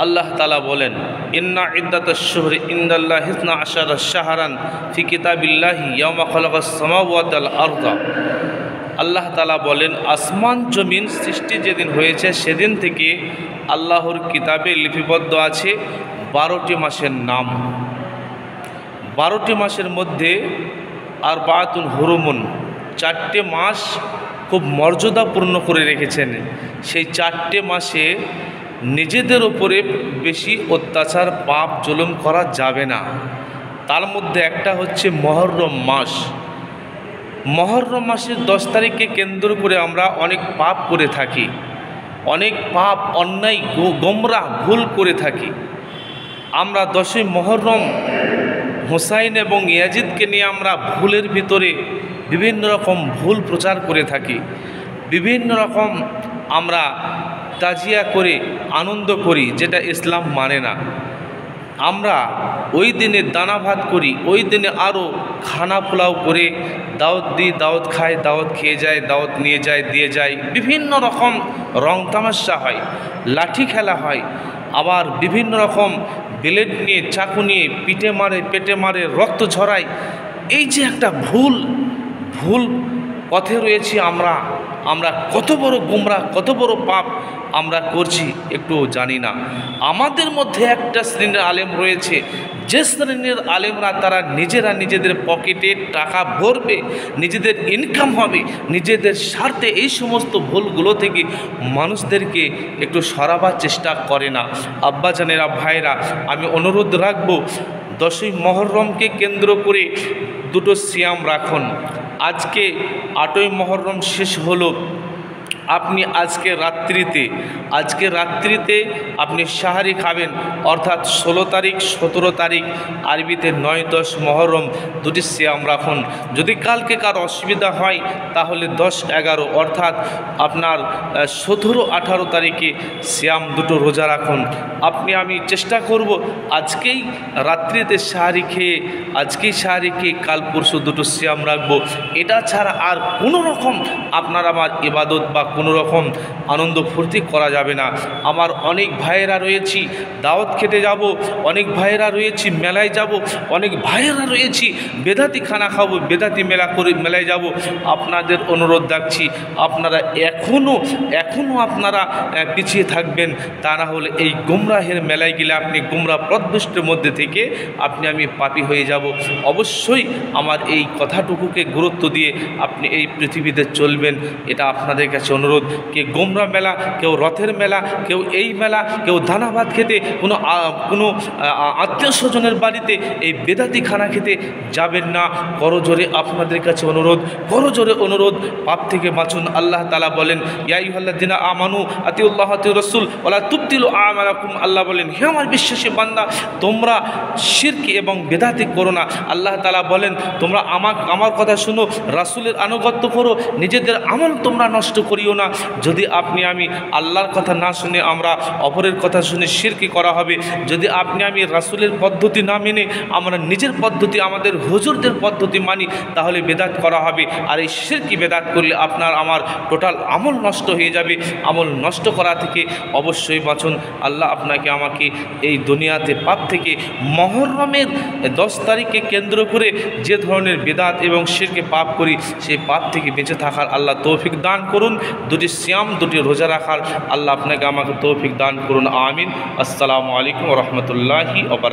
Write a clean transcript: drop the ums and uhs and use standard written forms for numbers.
আল্লাহ তাআলা বলেন, ইন্না ইদ্দাতাশ শুহরি ইনদাল্লাহি ইসনা আশারা শাহরান ফি কিতাবিল্লাহি ইয়াওমা খালাকাস সামাওয়াতি ওয়াল আরদা। আল্লাহ তাআলা বলেন, আসমান জমিন সৃষ্টি যেদিন হয়েছে সেদিন থেকে আল্লাহর কিতাবে লিপিবদ্ধ আছে 12টি মাসের নাম। 12টি মাসের মধ্যে আরবাতুন হুরুমুন, 4টে মাস খুব মর্যাদাপূর্ণ করে রেখেছেন। সেই 4টে মাসে নিজেদের ওপরে বেশি অত্যাচার পাপ জুলুম করা যাবে না। তার মধ্যে একটা হচ্ছে মহররম মাস। মহররম মাসের 10 তারিখকে কেন্দ্র করে আমরা অনেক পাপ করে থাকি, অনেক পাপ অন্যায় গোমরাহ ভুল করে থাকি। আমরা 10ই মহররম হুসাইন এবং ইয়াজিদকে নিয়ে আমরা ভুলের ভিতরে বিভিন্ন রকম ভুল প্রচার করে থাকি, বিভিন্ন রকম আমরা তাজিয়া করে আনন্দ করি, যেটা ইসলাম মানে না। আমরা ওই দিনে দানা ভাত করি, ওই দিনে আরও খানা পোলাও করে দাওয়াত দিই, দাওয়াত খাই, দাওয়াত খেয়ে যায়, দাওয়াত নিয়ে যায়, দিয়ে যায়, বিভিন্ন রকম রং তামাশা হয়, লাঠি খেলা হয়, আবার বিভিন্ন রকম ব্লেড নিয়ে চাকু নিয়ে পিঠে মারে, পেটে মারে, রক্ত ঝরায়। এই যে একটা ভুল পথে রয়েছি আমরা কত বড় গোমরা, কত বড় পাপ আমরা করছি একটু জানি না। আমাদের মধ্যে একটা শ্রেণীর আলেম রয়েছে, যে শ্রেণীর আলেমরা তারা নিজেরা নিজেদের পকেটে টাকা ভরবে, নিজেদের ইনকাম হবে, নিজেদের স্বার্থে এই সমস্ত ভুলগুলো থেকে মানুষদেরকে একটু সরাবার চেষ্টা করে না। আব্বাজানেরা, ভাইরা, আমি অনুরোধ রাখবো 10ই মহররমকে কেন্দ্র করে দুটো সিয়াম রাখুন। আজকে 8ই মহররম শেষ হলো, আপনি আজকে রাত্রিতে আপনি সাহারি খাবেন, অর্থাৎ 16 তারিখ 17 তারিখ, আরবিতে 9-10 মহররম, দুটি সিয়াম রাখুন। যদি কালকে কার অসুবিধা হয় তাহলে 10-11 অর্থাৎ আপনার 17-18 তারিখে সিয়াম দুটো রোজা রাখুন। আমি চেষ্টা করব আজকেই রাত্রিতে সাহারি খেয়ে কাল পরশু দুটো সিয়াম রাখবো। এটা ছাড়া আর কোনো রকম আপনার আমার ইবাদত বা কোনো রকম আনন্দ ফুর্তি করা যাবে না। আমার অনেক ভাইয়েরা রয়েছি দাওয়াত খেতে যাব, অনেক ভাইয়েরা রয়েছি মেলায় যাব, অনেক ভাইয়েরা রয়েছি বেদাতি খানা খাবো, বেদাতি মেলায় যাব। আপনাদের অনুরোধ রাখছি, আপনারা এখনও আপনারা পিছিয়ে থাকবেন, তা না হলে এই গুমরাহের মেলায় গেলে আপনি গুমরাহ পথভ্রষ্টের মধ্যে থেকে আমি পাপী হয়ে যাব। অবশ্যই আমার এই কথাটুকুকে গুরুত্ব দিয়ে আপনি এই পৃথিবীতে চলবেন, এটা আপনাদের কাছে অনুরোধ। কে গোমরা মেলা, কেউ রথের মেলা, কেউ এই মেলা, কেউ দানা ভাত খেতে, কোনো আত্মীয় স্বজনের বাড়িতে এই বেদাতি খানা খেতে যাবেন না। করজোরে আপনাদের কাছে অনুরোধ, পাপ থেকে বাঁচুন। আল্লাহ তাআলা বলেন, ইয়া আইয়ুহাল্লাযিনা আমানু আতিউল্লাহ ওয়া রাসূল ওয়ালা তুবতিলু আমালাকুম। আল্লাহ বলেন, হে আমার বিশ্বাসী বান্দা, তোমরা শিরক এবং বেদাতি করো না। আল্লাহ তাআলা বলেন, তোমরা আমার কথা শুনো, রাসূলের আনুগত্য করো, নিজেদের আমল তোমরা নষ্ট করিও না। যদি আমি আল্লাহর কথা না শুনে আমরা অপরের কথা শুনে শিরকি করা হবে। যদি আমি রাসূলের পদ্ধতি না মেনে আমরা নিজের পদ্ধতি, আমাদের হুজুরদের পদ্ধতি মানি, তাহলে বেদাত করা হবে। আর এই শিরকি বেদাত করলে আপনার আমার টোটাল আমল নষ্ট হয়ে যাবে। আমল নষ্ট করা থেকে অবশ্যই বাঁচুন। আল্লাহ আপনাকে আমাকে এই দুনিয়াতে পাপ থেকে মহররমের 10 তারিখকে কেন্দ্র করে যে ধরনের বেদাত এবং শিরকে পাপ করি, সেই পাপ থেকে বেঁচে থাকার আল্লাহ তৌফিক দান করুন। দুটি সিয়াম, দুটি রোজা রাখার আল্লাহ আপনাকে আমাকে তৌফিক দান করুন। আমিন। আসসালামু আলাইকুম ওয়া রাহমাতুল্লাহি ওয়া বারাকাতুহু।